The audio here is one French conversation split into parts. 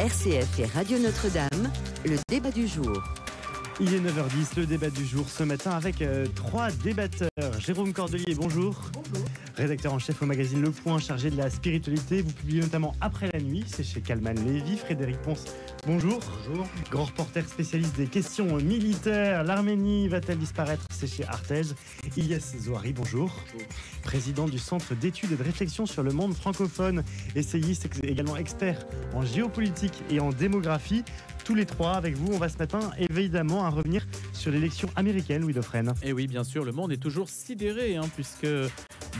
RCF et Radio Notre-Dame, le débat du jour. Il est 9h10, le débat du jour ce matin avec 3 débatteurs. Jérôme Cordelier, bonjour. Bonjour. Rédacteur en chef au magazine Le Point, chargé de la spiritualité. Vous publiez notamment Après la nuit, c'est chez Calman Lévy. Frédéric Pons, bonjour. Bonjour. Grand reporter spécialiste des questions militaires. L'Arménie va-t-elle disparaître? C'est chez Arthez. Ilyes Zouari, bonjour. Bonjour. Président du Centre d'études et de réflexion sur le monde francophone. Essayiste, également expert en géopolitique et en démographie. Tous les 3 avec vous, on va ce matin évidemment à revenir sur l'élection américaine, Louis Dauphren. Et oui, bien sûr, le monde est toujours sidéré, puisque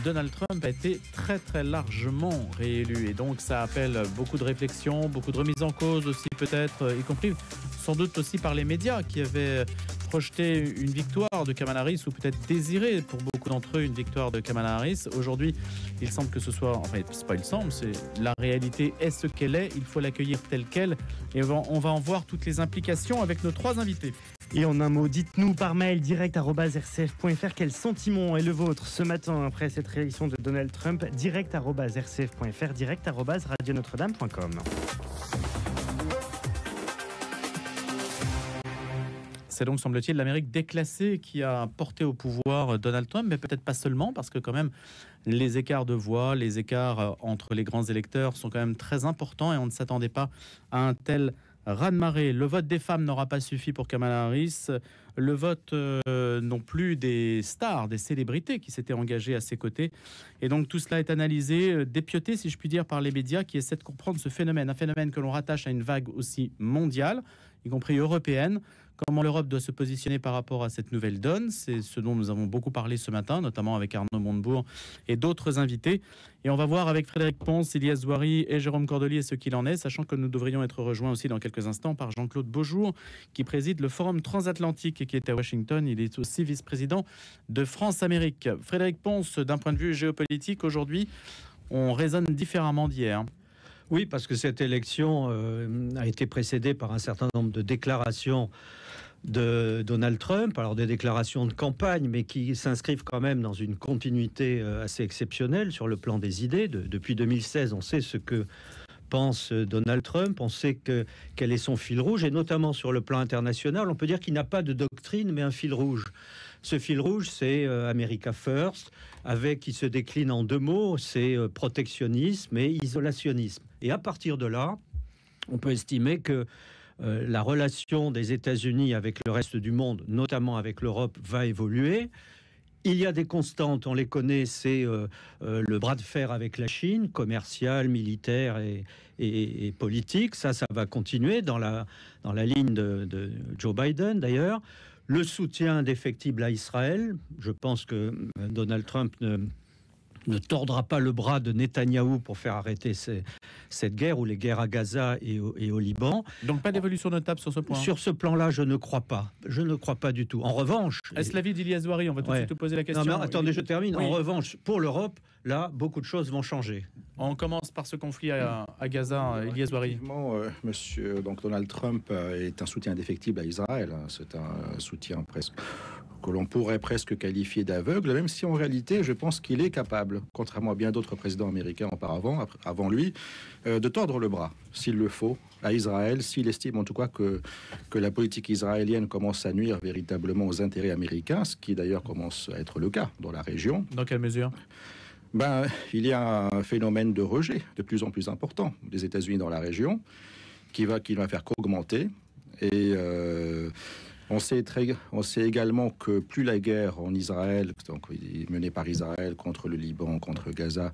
Donald Trump a été très très largement réélu. Et donc ça appelle beaucoup de réflexions, beaucoup de remises en cause aussi peut-être, y compris sans doute aussi par les médias qui avaient projeté une victoire de Kamala Harris, ou peut-être désiré pour beaucoup d'entre eux une victoire de Kamala Harris. Aujourd'hui, il semble que ce soit, enfin c'est pas il semble, c'est la réalité est ce qu'elle est, il faut l'accueillir telle qu'elle, et on va en voir toutes les implications avec nos 3 invités. Et en un mot, dites-nous par mail direct@rcf.fr quel sentiment est le vôtre ce matin après cette réélection de Donald Trump. Direct@rcf.fr, direct@radionotre-dame.com. C'est donc, semble-t-il, l'Amérique déclassée qui a porté au pouvoir Donald Trump, mais peut-être pas seulement, parce que quand même, les écarts de voix, les écarts entre les grands électeurs sont quand même très importants et on ne s'attendait pas à un tel raz-de-marée. Le vote des femmes n'aura pas suffi pour Kamala Harris. Le vote non plus des stars, des célébrités qui s'étaient engagées à ses côtés. Et donc tout cela est analysé, dépioté, si je puis dire, par les médias qui essaient de comprendre ce phénomène. Un phénomène que l'on rattache à une vague aussi mondiale, y compris européenne. Comment l'Europe doit se positionner par rapport à cette nouvelle donne, c'est ce dont nous avons beaucoup parlé ce matin, notamment avec Arnaud Montebourg et d'autres invités. Et on va voir avec Frédéric Pons, Ilyes Zouari et Jérôme Cordelier ce qu'il en est, sachant que nous devrions être rejoints aussi dans quelques instants par Jean-Claude Beaujour, qui préside le Forum transatlantique et qui est à Washington. Il est aussi vice-président de France-Amérique. Frédéric Pons, d'un point de vue géopolitique, aujourd'hui, on raisonne différemment d'hier. Oui, parce que cette élection a été précédée par un certain nombre de déclarations de Donald Trump, alors des déclarations de campagne, mais qui s'inscrivent quand même dans une continuité assez exceptionnelle sur le plan des idées. Depuis 2016, on sait ce que pense Donald Trump, on sait quel est son fil rouge, et notamment sur le plan international, on peut dire qu'il n'a pas de doctrine, mais un fil rouge. Ce fil rouge, c'est America First, qui se décline en 2 mots, c'est protectionnisme et isolationnisme. Et à partir de là, on peut estimer que la relation des États-Unis avec le reste du monde, notamment avec l'Europe, va évoluer. Il y a des constantes, on les connaît, c'est le bras de fer avec la Chine, commercial, militaire et politique. Ça va continuer dans la ligne de Joe Biden, d'ailleurs. Le soutien indéfectible à Israël. Je pense que Donald Trump ne tordra pas le bras de Netanyahou pour faire arrêter cette guerre, ou les guerres à Gaza et au Liban. Donc pas d'évolution notable sur ce point. Sur ce plan-là, je ne crois pas. Je ne crois pas du tout. En revanche... Est-ce l'avis d'Ilyes Zouari? On va tout de suite te poser la question. Non, mais attendez, je termine. Oui. En revanche, pour l'Europe, là, beaucoup de choses vont changer. On commence par ce conflit à Gaza, Ilyes Zouari. Effectivement, monsieur Donald Trump est un soutien indéfectible à Israël. C'est un soutien que l'on pourrait presque qualifier d'aveugle, même si en réalité, je pense qu'il est capable, contrairement à bien d'autres présidents américains avant lui, de tordre le bras, s'il le faut, à Israël, s'il estime en tout cas que la politique israélienne commence à nuire véritablement aux intérêts américains, ce qui d'ailleurs commence à être le cas dans la région. Dans quelle mesure ? Il y a un phénomène de rejet de plus en plus important des États-Unis dans la région, qui va faire qu'augmenter. Et on sait également que plus la guerre en Israël, donc menée par Israël contre le Liban, contre Gaza,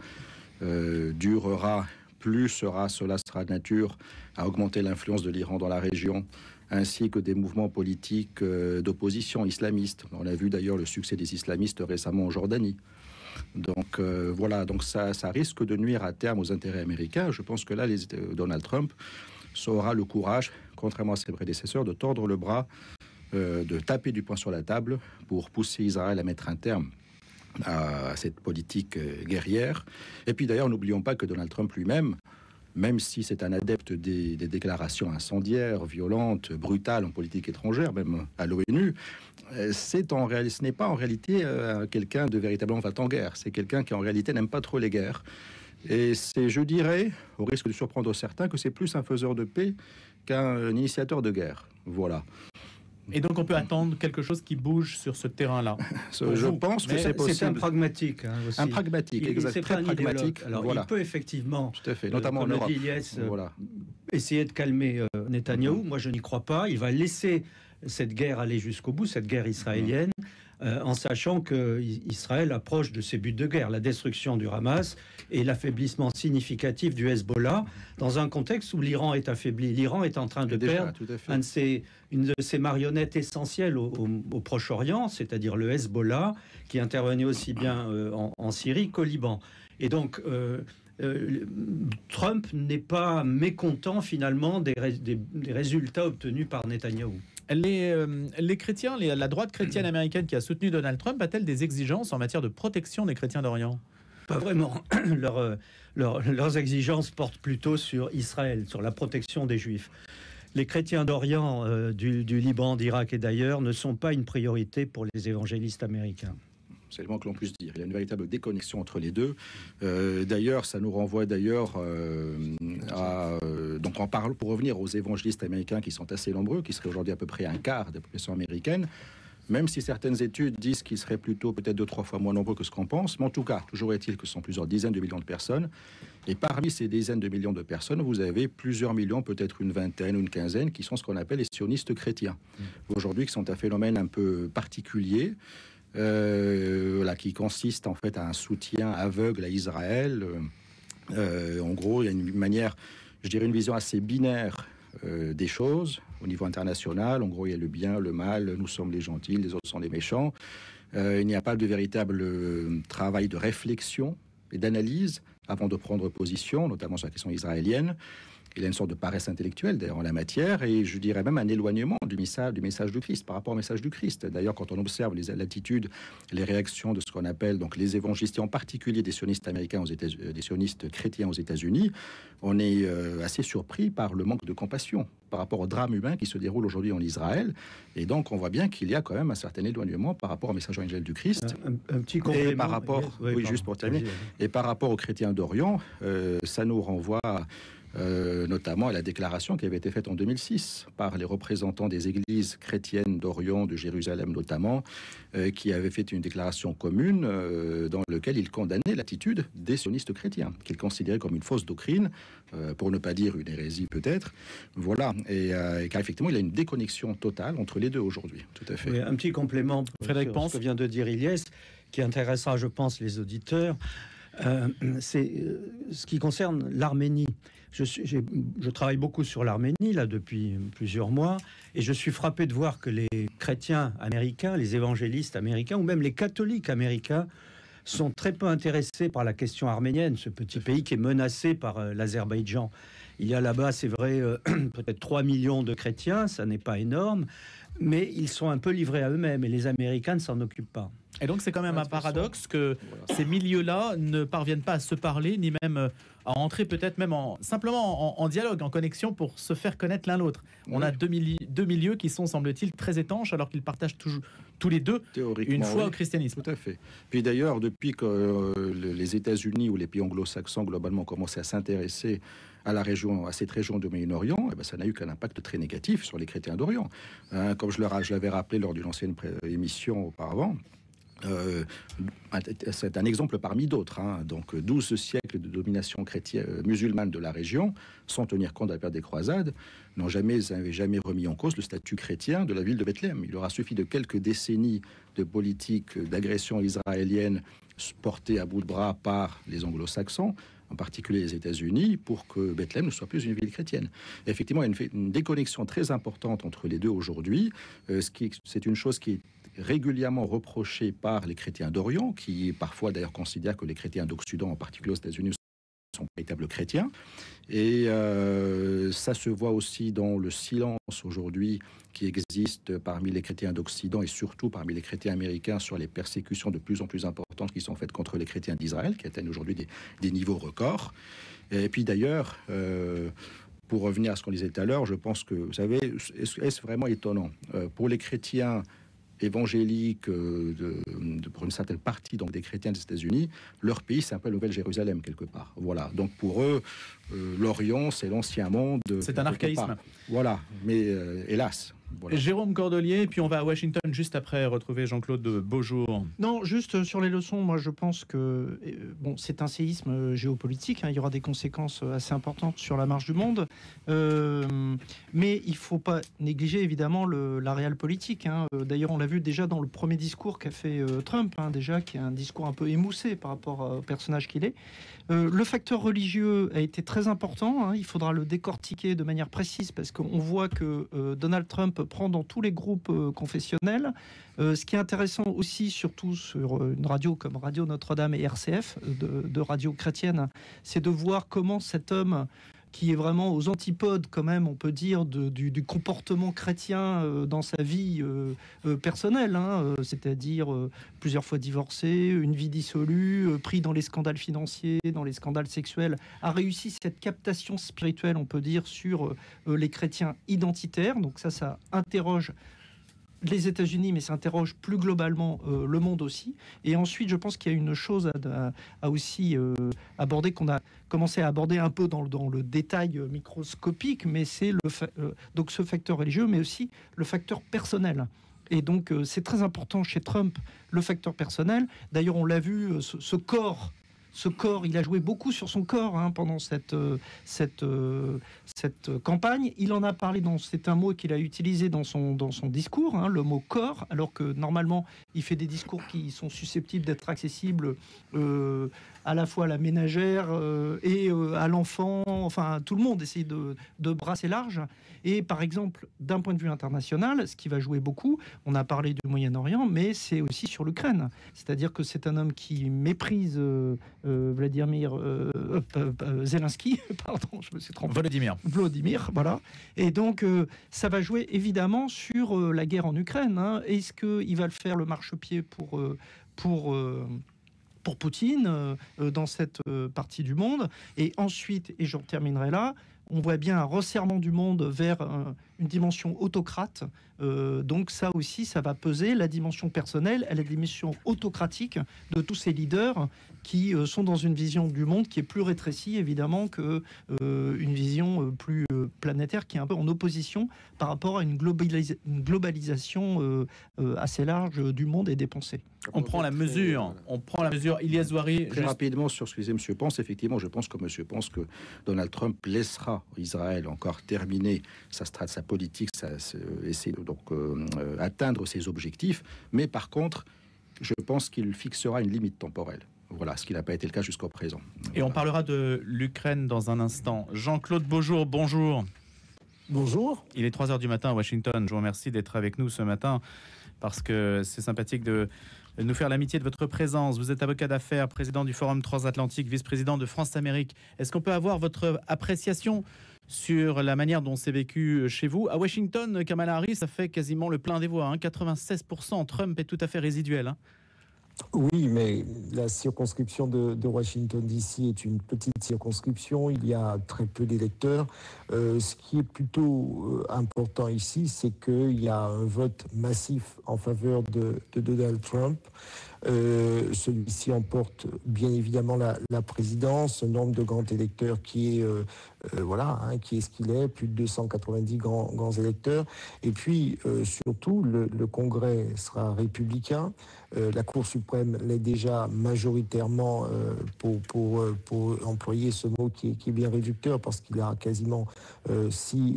durera, plus cela sera de nature à augmenter l'influence de l'Iran dans la région, ainsi que des mouvements politiques d'opposition islamistes. On a vu d'ailleurs le succès des islamistes récemment en Jordanie. Donc voilà, donc ça risque de nuire à terme aux intérêts américains. Je pense que là, Donald Trump aura le courage, contrairement à ses prédécesseurs, de tordre le bras, de taper du poing sur la table pour pousser Israël à mettre un terme à cette politique guerrière. Et puis d'ailleurs, n'oublions pas que Donald Trump lui-même, même si c'est un adepte des déclarations incendiaires, violentes, brutales en politique étrangère, même à l'ONU, ce n'est pas en réalité quelqu'un de véritablement va-t-en-guerre. C'est quelqu'un qui en réalité n'aime pas trop les guerres. Et c'est, je dirais, au risque de surprendre certains, que c'est plus un faiseur de paix qu'un initiateur de guerre. Voilà. Et donc on peut attendre quelque chose qui bouge sur ce terrain-là. Je pense que c'est possible. C'est un pragmatique aussi. Un pragmatique, C'est très pas un pragmatique. idéologue. Alors Voilà. il peut effectivement, Tout à fait, notamment en comme le Europe. dit Ilyes, Voilà. essayer de calmer Netanyahou. Moi, je n'y crois pas. Il va laisser cette guerre aller jusqu'au bout, cette guerre israélienne, en sachant que Israël approche de ses buts de guerre, la destruction du Hamas et l'affaiblissement significatif du Hezbollah, dans un contexte où l'Iran est affaibli. L'Iran est en train de perdre tout à fait. une de ses marionnettes essentielles au Proche-Orient, c'est-à-dire le Hezbollah, qui intervenait aussi bien en Syrie qu'au Liban. Et donc, Trump n'est pas mécontent finalement des résultats obtenus par Netanyahou. Les chrétiens, la droite chrétienne américaine qui a soutenu Donald Trump a-t-elle des exigences en matière de protection des chrétiens d'Orient? Pas vraiment. Leurs exigences portent plutôt sur Israël, sur la protection des Juifs. Les chrétiens d'Orient, du Liban, d'Irak et d'ailleurs, ne sont pas une priorité pour les évangélistes américains. C'est le moins que l'on puisse dire. Il y a une véritable déconnexion entre les deux. D'ailleurs, ça nous renvoie à... donc, on parle, pour revenir aux évangélistes américains qui sont assez nombreux, qui seraient aujourd'hui à peu près un quart de la population américaine, même si certaines études disent qu'ils seraient plutôt peut-être 2-3 fois moins nombreux que ce qu'on pense. Mais en tout cas, toujours est-il que ce sont plusieurs dizaines de millions de personnes. Et parmi ces dizaines de millions de personnes, vous avez plusieurs millions, peut-être une vingtaine ou une quinzaine, qui sont ce qu'on appelle les sionistes chrétiens. Aujourd'hui, qui sont un phénomène un peu particulier. Qui consiste en fait à un soutien aveugle à Israël. En gros, il y a une manière, je dirais une vision assez binaire des choses au niveau international. En gros, il y a le bien, le mal, nous sommes les gentils, les autres sont les méchants. Il n'y a pas de véritable travail de réflexion et d'analyse avant de prendre position, notamment sur la question israélienne. Il y a une sorte de paresse intellectuelle d'ailleurs en la matière, et je dirais même un éloignement du message du Christ par rapport au message du Christ. D'ailleurs, quand on observe l'attitude, les réactions de ce qu'on appelle donc les évangélistes, et en particulier des sionistes américains des sionistes chrétiens aux États-Unis, on est assez surpris par le manque de compassion par rapport au drame humain qui se déroule aujourd'hui en Israël. Et donc, on voit bien qu'il y a quand même un certain éloignement par rapport au message évangélique du Christ. Un petit complément. Et par rapport, juste pour terminer, et par rapport aux chrétiens d'Orient, ça nous renvoie notamment à la déclaration qui avait été faite en 2006 par les représentants des églises chrétiennes d'Orient, de Jérusalem notamment, qui avaient fait une déclaration commune dans laquelle ils condamnaient l'attitude des sionistes chrétiens, qu'ils considéraient comme une fausse doctrine, pour ne pas dire une hérésie peut-être. Voilà, et car effectivement, il y a une déconnexion totale entre les deux aujourd'hui. Tout à fait. Oui, un petit complément Frédéric sur ce que vient de dire Ilyes, qui intéressera, je pense, les auditeurs. C'est ce qui concerne l'Arménie. Je travaille beaucoup sur l'Arménie là depuis plusieurs mois, et je suis frappé de voir que les chrétiens américains, les évangélistes américains, ou même les catholiques américains sont très peu intéressés par la question arménienne, ce petit pays qui est menacé par l'Azerbaïdjan. Il y a là-bas, c'est vrai, peut-être 3 millions de chrétiens, ça n'est pas énorme, mais ils sont un peu livrés à eux-mêmes, et les Américains ne s'en occupent pas. Et donc c'est quand même un paradoxe que ces milieux-là ne parviennent pas à se parler, ni même à entrer peut-être même simplement en dialogue, en connexion pour se faire connaître l'un l'autre. On a deux milieux qui sont, semble-t-il, très étanches alors qu'ils partagent tous les deux une foi au christianisme. Tout à fait. Puis d'ailleurs, depuis que les États-Unis ou les pays anglo-saxons globalement ont commencé à s'intéresser à cette région du Moyen-Orient, ça n'a eu qu'un impact très négatif sur les chrétiens d'Orient. Comme je l'avais rappelé lors d'une ancienne émission auparavant, c'est un exemple parmi d'autres. Donc 12 siècles de domination chrétienne musulmane de la région, sans tenir compte de la période des croisades, n'avaient jamais remis en cause le statut chrétien de la ville de Bethléem. Il aura suffi de quelques décennies de politique d'agression israélienne portée à bout de bras par les anglo-saxons, en particulier les États-Unis, pour que Bethléem ne soit plus une ville chrétienne. Et effectivement, il y a une déconnexion très importante entre les deux aujourd'hui. C'est une chose qui est régulièrement reprochée par les chrétiens d'Orient, qui parfois d'ailleurs considèrent que les chrétiens d'Occident, en particulier aux États-Unis, sont véritables chrétiens. Et ça se voit aussi dans le silence aujourd'hui qui existe parmi les chrétiens d'Occident et surtout parmi les chrétiens américains sur les persécutions de plus en plus importantes qui sont faites contre les chrétiens d'Israël, qui atteignent aujourd'hui des niveaux records. Et puis d'ailleurs, pour revenir à ce qu'on disait tout à l'heure, je pense que, vous savez, est-ce vraiment étonnant pour les chrétiens évangéliques pour une certaine partie donc, des chrétiens des États-Unis, leur pays, c'est un peu la Nouvelle-Jérusalem, quelque part. Voilà. Donc pour eux, l'Orient, c'est l'ancien monde. C'est un archaïsme. Part. Voilà. Mais hélas. Voilà. Jérôme Cordelier, puis on va à Washington juste après retrouver Jean-Claude Beaujour. Non, juste sur les leçons, moi je pense que bon, c'est un séisme géopolitique, hein, il y aura des conséquences assez importantes sur la marche du monde, mais il ne faut pas négliger évidemment la réelle politique. Hein. D'ailleurs, on l'a vu déjà dans le premier discours qu'a fait Trump, hein, déjà, qui est un discours un peu émoussé par rapport au personnage qu'il est. Le facteur religieux a été très important, hein, il faudra le décortiquer de manière précise parce qu'on voit que Donald Trump prend dans tous les groupes confessionnels. Ce qui est intéressant aussi, surtout sur une radio comme Radio Notre-Dame et RCF, de radio chrétienne, c'est de voir comment cet homme qui est vraiment aux antipodes, quand même, on peut dire, du comportement chrétien dans sa vie personnelle, hein, c'est-à-dire plusieurs fois divorcé, une vie dissolue, pris dans les scandales financiers, dans les scandales sexuels, a réussi cette captation spirituelle, on peut dire, sur les chrétiens identitaires. Donc ça interroge les États-Unis, mais ça interroge plus globalement le monde aussi. Et ensuite, je pense qu'il y a une chose à aussi aborder, qu'on a commencé à aborder un peu dans le détail microscopique, mais c'est donc ce facteur religieux, mais aussi le facteur personnel. Et donc, c'est très important chez Trump, le facteur personnel. D'ailleurs, on l'a vu, ce corps, il a joué beaucoup sur son corps, hein, pendant cette campagne. Il en a parlé, c'est un mot qu'il a utilisé dans son discours, hein, le mot corps, alors que normalement, il fait des discours qui sont susceptibles d'être accessibles à la fois à la ménagère et à l'enfant. Enfin, tout le monde essaye de brasser large. Et par exemple, d'un point de vue international, ce qui va jouer beaucoup, on a parlé du Moyen-Orient, mais c'est aussi sur l'Ukraine. C'est-à-dire que c'est un homme qui méprise Vladimir Zelensky, pardon, je me suis trompé. Volodymyr, voilà. Et donc, ça va jouer évidemment sur la guerre en Ukraine. Hein. Est-ce qu'il va le faire le marchepied pour Poutine dans cette partie du monde? Et ensuite, et j'en terminerai là, on voit bien un resserrement du monde vers une dimension autocrate. Donc ça aussi, ça va peser la dimension personnelle et la dimension autocratique de tous ces leaders qui sont dans une vision du monde qui est plus rétrécie, évidemment, qu'une vision plus planétaire, qui est un peu en opposition par rapport à une globalisation assez large du monde et des pensées. On prend la mesure. Ilyes Zouari, très rapidement sur ce que disait M. Pence. Effectivement, je pense comme M. Pence que Donald Trump laissera Israël encore terminer sa politique, essayer de atteindre ses objectifs. Mais par contre, je pense qu'il fixera une limite temporelle. Voilà, ce qui n'a pas été le cas jusqu'au présent. Et on parlera de l'Ukraine dans un instant. Jean-Claude Beaujour, bonjour. Bonjour. Il est 3h du matin à Washington. Je vous remercie d'être avec nous ce matin parce que c'est sympathique de nous faire l'amitié de votre présence. Vous êtes avocat d'affaires, président du Forum transatlantique, vice-président de France-Amérique. Est-ce qu'on peut avoir votre appréciation sur la manière dont c'est vécu chez vous? À Washington, Kamala Harris, ça fait quasiment le plein des voix, hein, 96%. Trump est tout à fait résiduel. Hein. Oui, mais la circonscription de Washington DC est une petite circonscription. Il y a très peu d'électeurs. Ce qui est plutôt important ici, c'est qu'il y a un vote massif en faveur de Donald Trump. Celui-ci emporte bien évidemment la présidence, un nombre de grands électeurs qui est qui est ce qu'il est, plus de 290 grands électeurs. Et puis surtout, le Congrès sera républicain. La Cour suprême l'est déjà majoritairement, pour employer ce mot qui est bien réducteur, parce qu'il a quasiment 6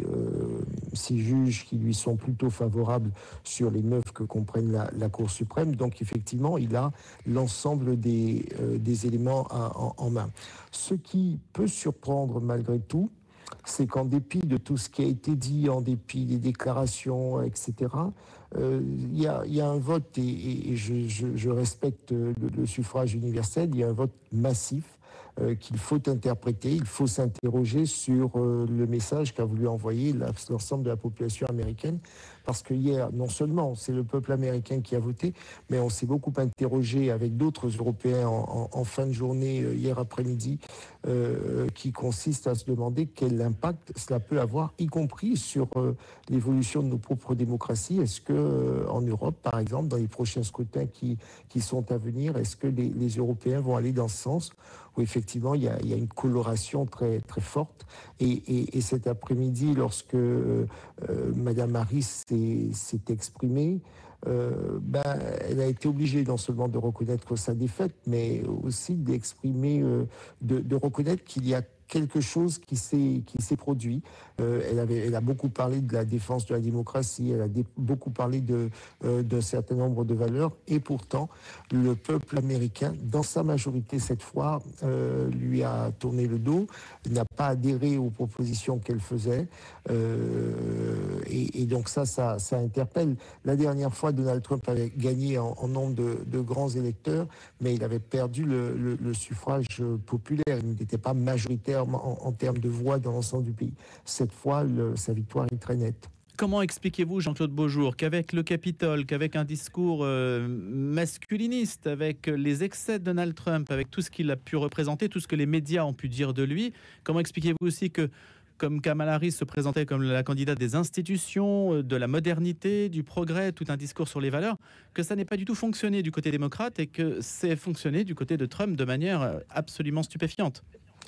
juges qui lui sont plutôt favorables sur les 9 que comprennent la Cour suprême. Donc effectivement, il a l'ensemble des éléments en main. Ce qui peut surprendre malgré tout, c'est qu'en dépit de tout ce qui a été dit, en dépit des déclarations, etc., il y a un vote, et je respecte le suffrage universel, il y a un vote massif qu'il faut interpréter, il faut s'interroger sur le message qu'a voulu envoyer l'ensemble de la population américaine. Parce que hier, non seulement c'est le peuple américain qui a voté, mais on s'est beaucoup interrogé avec d'autres Européens en fin de journée, hier après-midi, qui consiste à se demander quel impact cela peut avoir, y compris sur l'évolution de nos propres démocraties. Est-ce que en Europe, par exemple, dans les prochains scrutins qui sont à venir, est-ce que les Européens vont aller dans ce sens où effectivement il y a une coloration très, très forte. Et cet après-midi, lorsque Madame Harris s'est exprimée, elle a été obligée non seulement de reconnaître sa défaite, mais aussi d'exprimer, de reconnaître qu'il y a quelque chose qui s'est produit. Elle a beaucoup parlé de la défense de la démocratie, elle a beaucoup parlé d'un certain nombre de valeurs, et pourtant, le peuple américain, dans sa majorité cette fois, lui a tourné le dos, n'a pas adhéré aux propositions qu'elle faisait, et donc ça interpelle. La dernière fois, Donald Trump avait gagné en nombre de grands électeurs, mais il avait perdu le suffrage populaire, il n'était pas majoritaire en termes de voix dans l'ensemble du pays. Cette fois, sa victoire est très nette. Comment expliquez-vous, Jean-Claude Beaujour, qu'avec le Capitole, qu'avec un discours masculiniste, avec les excès de Donald Trump, avec tout ce qu'il a pu représenter, tout ce que les médias ont pu dire de lui, comment expliquez-vous aussi que, comme Kamala Harris se présentait comme la candidate des institutions, de la modernité, du progrès, tout un discours sur les valeurs, que ça n'ait pas du tout fonctionné du côté démocrate et que c'est fonctionné du côté de Trump de manière absolument stupéfiante?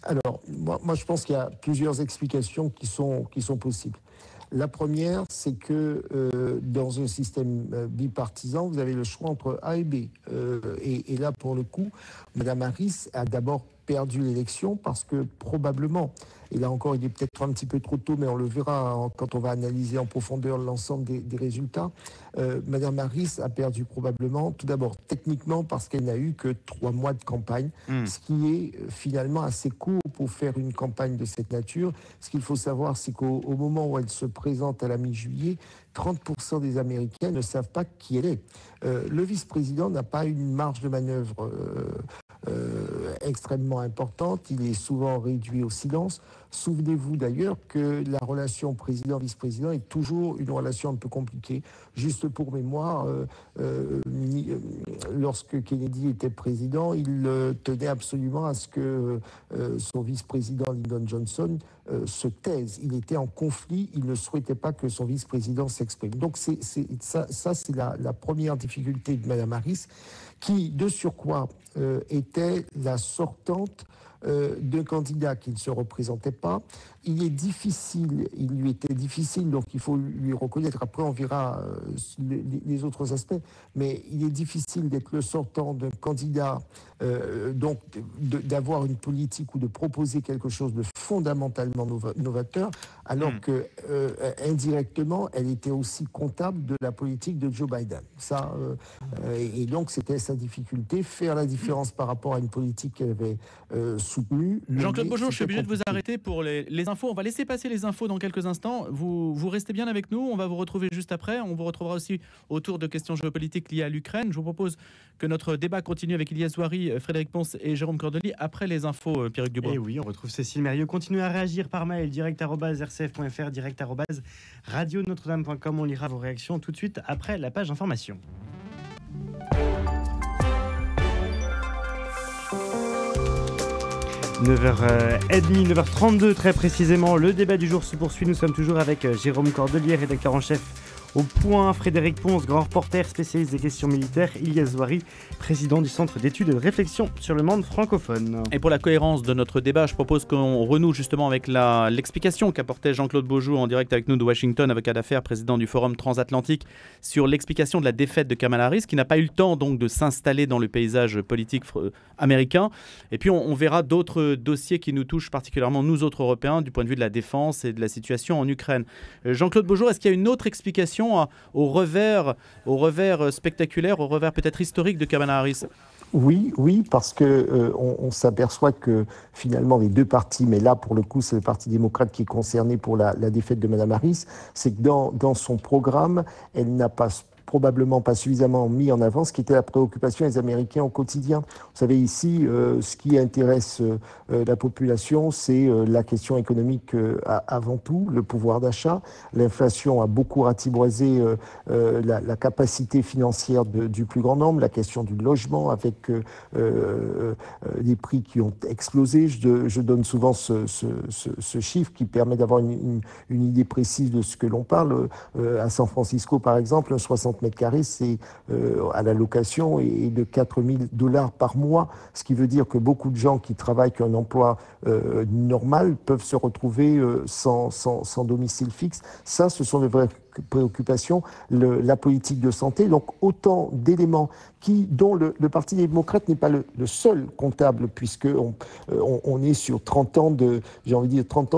Alors, moi je pense qu'il y a plusieurs explications qui sont possibles. La première, c'est que dans un système bipartisan, vous avez le choix entre A et B. Et là, pour le coup, Mme Harris a d'abord perdu l'élection parce que probablement, et là encore il est peut-être un petit peu trop tôt, mais on le verra quand on va analyser en profondeur l'ensemble des résultats, Mme Harris a perdu probablement, tout d'abord techniquement parce qu'elle n'a eu que 3 mois de campagne, ce qui est finalement assez court pour faire une campagne de cette nature. Ce qu'il faut savoir, c'est qu'au moment où elle se présente à la mi-juillet, 30% des Américains ne savent pas qui elle est. Le vice-président n'a pas une marge de manœuvre extrêmement importante, il est souvent réduit au silence. Souvenez-vous d'ailleurs que la relation président-vice-président est toujours une relation un peu compliquée. Juste pour mémoire, lorsque Kennedy était président, il tenait absolument à ce que son vice-président Lyndon Johnson se taise. Il était en conflit, il ne souhaitait pas que son vice-président s'exprime. Donc c'est la première difficulté de Mme Harris, qui, de surcroît, était la sortante d'un candidat qui ne se représentait pas. Il lui était difficile, donc il faut lui reconnaître, après on verra les autres aspects, mais il est difficile d'être le sortant d'un candidat, donc d'avoir une politique ou de proposer quelque chose de fondamentalement novateur, alors que indirectement, elle était aussi comptable de la politique de Joe Biden. Et donc c'était sa difficulté, faire la différence par rapport à une politique qu'elle avait soutenue. Jean-Claude Beaujour, je suis obligé de vous arrêter pour les infos. On va laisser passer les infos dans quelques instants. Vous restez bien avec nous. On va vous retrouver juste après. On vous retrouvera aussi autour de questions géopolitiques liées à l'Ukraine. Je vous propose que notre débat continue avec Ilyes Zouari, Frédéric Ponce et Jérôme Cordelier après les infos, Pierrick Dubois. Et oui, on retrouve Cécile Mérieux. Continuez à réagir par mail, direct@rcf.fr, direct@radionotre-dame.com. On lira vos réactions tout de suite après la page information. « 9h30, 9h32 très précisément, le débat du jour se poursuit. Nous sommes toujours avec Jérôme Cordelier, rédacteur en chef au Point, Frédéric Ponce, grand reporter spécialiste des questions militaires, Ilyes Zouari, président du Centre d'études et de réflexion sur le monde francophone. Et pour la cohérence de notre débat, je propose qu'on renoue justement avec l'explication qu'apportait Jean-Claude Beaujour en direct avec nous de Washington, avocat d'affaires, président du Forum transatlantique, sur l'explication de la défaite de Kamala Harris, qui n'a pas eu le temps donc de s'installer dans le paysage politique américain. Et puis on verra d'autres dossiers qui nous touchent particulièrement, nous autres Européens, du point de vue de la défense et de la situation en Ukraine. Jean-Claude Beaujour, est-ce qu'il y a une autre explication au revers spectaculaire, au revers peut-être historique de Kamala Harris? Oui, parce que on s'aperçoit que finalement les deux partis, mais là pour le coup c'est le Parti démocrate qui est concerné pour la défaite de Mme Harris, c'est que dans son programme, elle n'a pas probablement pas suffisamment mis en avant, ce qui était la préoccupation des Américains au quotidien. Vous savez, ici, ce qui intéresse la population, c'est la question économique avant tout, le pouvoir d'achat. L'inflation a beaucoup ratiboisé la capacité financière du plus grand nombre, la question du logement avec des prix qui ont explosé. Je donne souvent ce chiffre qui permet d'avoir une idée précise de ce que l'on parle. À San Francisco, par exemple, 60 mètres carrés, c'est à la location et de $4 000 par mois, ce qui veut dire que beaucoup de gens qui travaillent, qui ont un emploi normal, peuvent se retrouver sans domicile fixe. Ça, ce sont de vraies préoccupations, la politique de santé, donc autant d'éléments dont le Parti démocrate n'est pas le seul comptable, puisqu'on est sur 30 ans de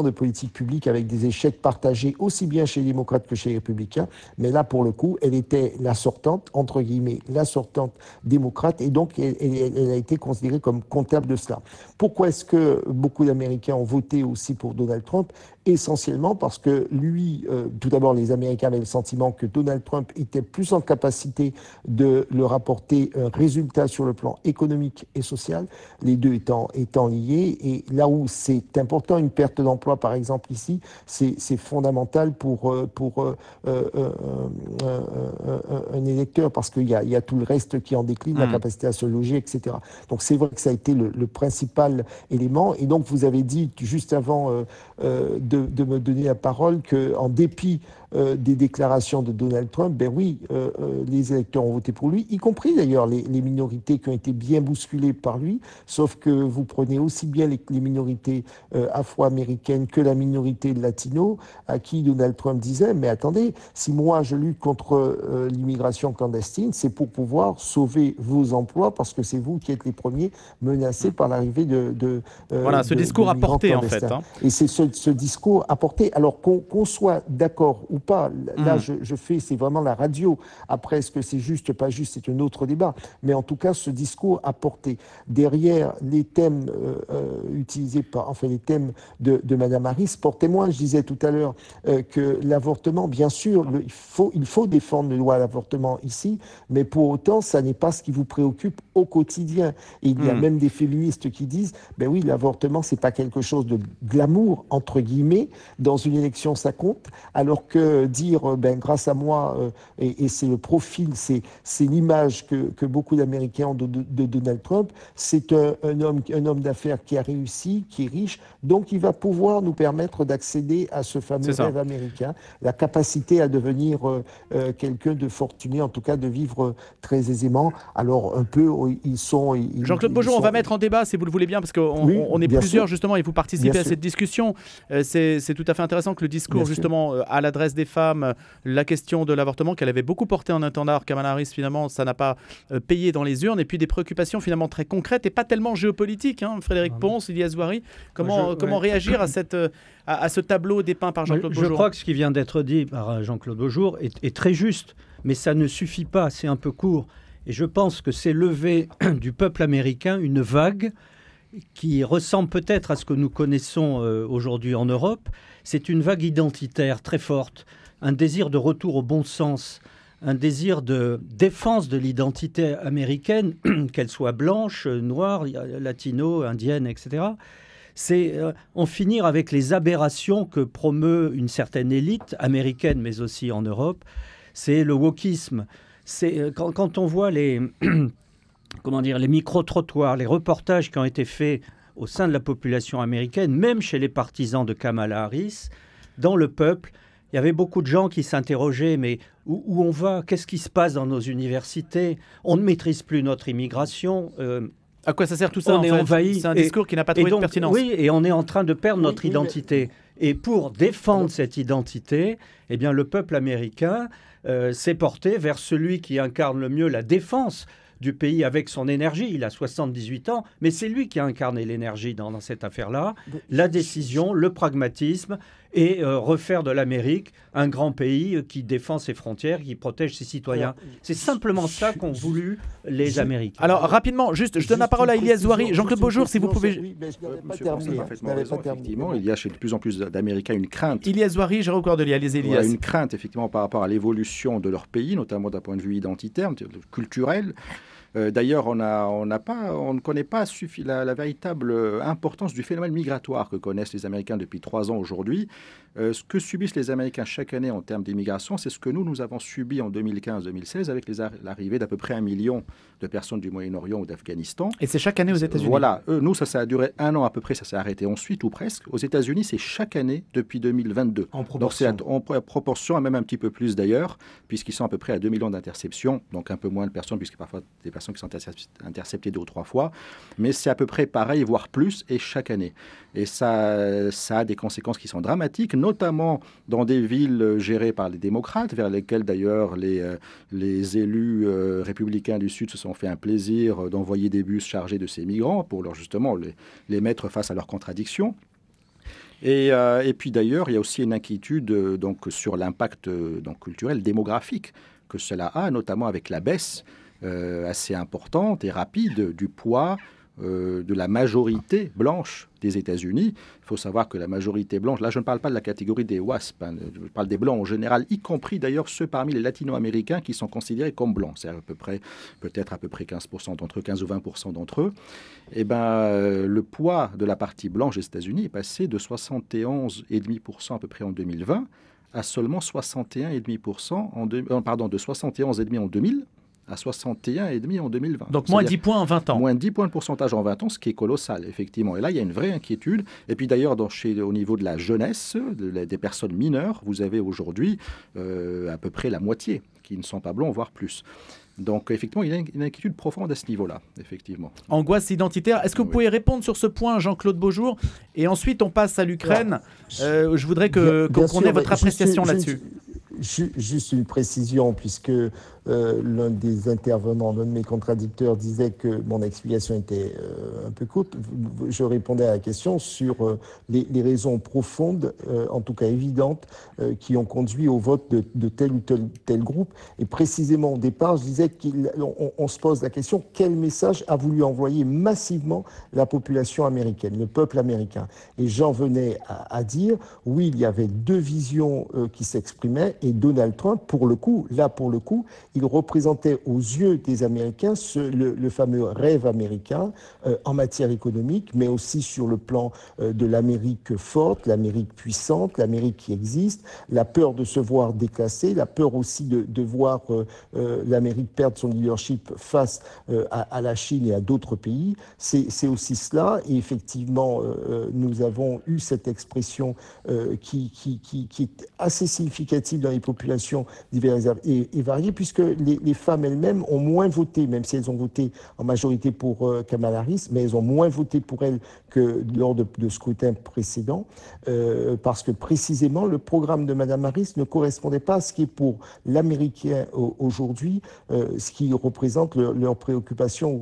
politique publique avec des échecs partagés aussi bien chez les démocrates que chez les républicains, mais là pour le coup elle était la sortante, entre guillemets, la sortante démocrate, et donc elle a été considérée comme comptable de cela. Pourquoi est-ce que beaucoup d'Américains ont voté aussi pour Donald Trump? Essentiellement parce que lui, tout d'abord les Américains avaient le sentiment que Donald Trump était plus en capacité de leur apporter un résultat sur le plan économique et social, les deux étant liés. Et là où c'est important, une perte d'emploi par exemple ici, c'est fondamental pour un électeur, parce qu'il y a tout le reste qui en décline, la capacité à se loger, etc. Donc c'est vrai que ça a été le principal élément. Et donc vous avez dit juste avant de me donner la parole qu'en dépit des déclarations de Donald Trump, ben oui, les électeurs ont voté pour lui, y compris d'ailleurs les minorités qui ont été bien bousculées par lui, sauf que vous prenez aussi bien les minorités afro-américaines que la minorité latino, à qui Donald Trump disait, mais attendez, si moi je lutte contre l'immigration clandestine, c'est pour pouvoir sauver vos emplois, parce que c'est vous qui êtes les premiers menacés par l'arrivée voilà, ce discours a porté en fait. Et c'est ce discours a porté, alors qu'on soit d'accord ou pas, là c'est vraiment la radio. Après, est-ce que c'est juste, pas juste, c'est un autre débat. Mais en tout cas, ce discours a porté. Derrière les thèmes utilisés les thèmes de Madame Harris portaient moins. Je disais tout à l'heure que l'avortement, bien sûr, il faut défendre le droit à l'avortement ici, mais pour autant, ça n'est pas ce qui vous préoccupe au quotidien. Et il y a même des féministes qui disent, ben oui, l'avortement, c'est pas quelque chose de glamour, entre guillemets, dans une élection, ça compte, alors que dire, ben grâce à moi, et c'est le profil, c'est l'image que beaucoup d'Américains ont de Donald Trump, c'est un homme d'affaires qui a réussi, qui est riche, donc il va pouvoir nous permettre d'accéder à ce fameux rêve américain, la capacité à devenir quelqu'un de fortuné, en tout cas de vivre très aisément. Alors un peu, Jean-Claude Beaujon, on va mettre en débat, si vous le voulez bien, parce qu'on est plusieurs justement, et vous participez à cette discussion. C'est tout à fait intéressant que le discours justement à l'adresse des femmes, la question de l'avortement qu'elle avait beaucoup porté en étendard, Kamala Harris, finalement ça n'a pas payé dans les urnes, et puis des préoccupations finalement très concrètes et pas tellement géopolitiques. Frédéric Ponce, Ilyes Zouari, comment réagir à ce tableau dépeint par Jean-Claude Beaujon? Je crois que ce qui vient d'être dit par Jean-Claude Beaujon est très juste, mais ça ne suffit pas, c'est un peu court. Et je pense que c'est levé du peuple américain une vague qui ressemble peut-être à ce que nous connaissons aujourd'hui en Europe. C'est une vague identitaire très forte, un désir de retour au bon sens, un désir de défense de l'identité américaine, qu'elle soit blanche, noire, latino, indienne, etc. C'est en finir avec les aberrations que promeut une certaine élite américaine, mais aussi en Europe. C'est le wokisme. C'est quand on voit les micro-trottoirs, les reportages qui ont été faits au sein de la population américaine, même chez les partisans de Kamala Harris, dans le peuple, il y avait beaucoup de gens qui s'interrogeaient, mais où on va? Qu'est-ce qui se passe dans nos universités? On ne maîtrise plus notre immigration. À quoi ça sert tout ça? On est envahi. C'est un discours qui n'a pas trouvé de pertinence. Oui, et on est en train de perdre notre identité. Et pour défendre cette identité, le peuple américain s'est porté vers celui qui incarne le mieux la défense du pays avec son énergie. Il a 78 ans, mais c'est lui qui a incarné l'énergie dans cette affaire-là. La décision, le pragmatisme et refaire de l'Amérique un grand pays qui défend ses frontières, qui protège ses citoyens. C'est simplement ça qu'ont voulu les Américains. Alors, rapidement, juste, je donne la parole à Ilyes Zouari. Jean-Claude Beaujour, si vous pouvez... Monsieur Poncet a parfaitement raison. Effectivement, il y a chez de plus en plus d'Américains une crainte. Ilyes Zouari, Jérôme Cordelier, allez-y, Il y a Ilyes. une crainte, effectivement, par rapport à l'évolution de leur pays, notamment d'un point de vue identitaire, culturel. D'ailleurs, on ne connaît pas la véritable importance du phénomène migratoire que connaissent les Américains depuis 3 ans aujourd'hui. Ce que subissent les Américains chaque année en termes d'immigration, c'est ce que nous avons subi en 2015-2016 avec l'arrivée d'à peu près 1 million de personnes du Moyen-Orient ou d'Afghanistan. Et c'est chaque année aux États-Unis. Voilà. Nous, ça a duré 1 an à peu près, ça s'est arrêté ensuite ou presque. Aux États-Unis, c'est chaque année depuis 2022. En proportion. Donc c'est en proportion, même un petit peu plus d'ailleurs, puisqu'ils sont à peu près à 2 millions d'interceptions, donc un peu moins de personnes, puisque parfois des personnes qui sont interceptées 2 ou 3 fois. Mais c'est à peu près pareil, voire plus, et chaque année. Et ça a des conséquences qui sont dramatiques, notamment dans des villes gérées par les démocrates, vers lesquelles d'ailleurs les élus républicains du Sud se sont fait un plaisir d'envoyer des bus chargés de ces migrants pour justement les mettre face à leurs contradictions. Et puis d'ailleurs, il y a aussi une inquiétude donc, sur l'impact culturel, démographique que cela a, notamment avec la baisse assez importante et rapide du poids de la majorité blanche des États-Unis. Il faut savoir que la majorité blanche, là je ne parle pas de la catégorie des WASP, hein, je parle des blancs en général, y compris d'ailleurs ceux parmi les latino-américains qui sont considérés comme blancs, c'est peut-être à peu près 15% d'entre eux, 15 ou 20% d'entre eux. Et le poids de la partie blanche des États-Unis est passé de 71,5% à peu près en 2020 à seulement 61,5% de 71,5% en 2000 à 61,5% en 2020. Donc moins 10 points en 20 ans. Moins 10 points de pourcentage en 20 ans, ce qui est colossal, effectivement. Et là, il y a une vraie inquiétude. Et puis d'ailleurs, au niveau de la jeunesse, des personnes mineures, vous avez aujourd'hui à peu près la moitié qui ne sont pas blancs, voire plus. Donc, effectivement, il y a une inquiétude profonde à ce niveau-là, effectivement. Angoisse identitaire. Est-ce que vous pouvez répondre sur ce point, Jean-Claude Beaujour? Et ensuite, on passe à l'Ukraine. Je voudrais qu'on ait votre appréciation là-dessus. Juste une précision, puisque l'un des intervenants, l'un de mes contradicteurs disait que mon explication était un peu courte. Je répondais à la question sur les raisons profondes, en tout cas évidentes, qui ont conduit au vote de tel ou tel groupe. Et précisément au départ, je disais qu'on se pose la question, quel message a voulu envoyer massivement la population américaine, le peuple américain? Et j'en venais à dire, oui, il y avait 2 visions qui s'exprimaient, et Donald Trump, pour le coup, il représentait aux yeux des Américains le fameux rêve américain en matière économique, mais aussi sur le plan de l'Amérique forte, l'Amérique puissante, l'Amérique qui existe, la peur de se voir déclassée, la peur aussi de voir l'Amérique perdre son leadership face à la Chine et à d'autres pays. C'est aussi cela, et effectivement, nous avons eu cette expression qui est assez significative dans les populations diverses et variées, puisque les femmes elles-mêmes ont moins voté, même si elles ont voté en majorité pour Kamala Harris, mais elles ont moins voté pour elle que lors de scrutins précédents, parce que précisément le programme de Mme Harris ne correspondait pas à ce qui est pour l'Américain aujourd'hui, ce qui représente leurs préoccupations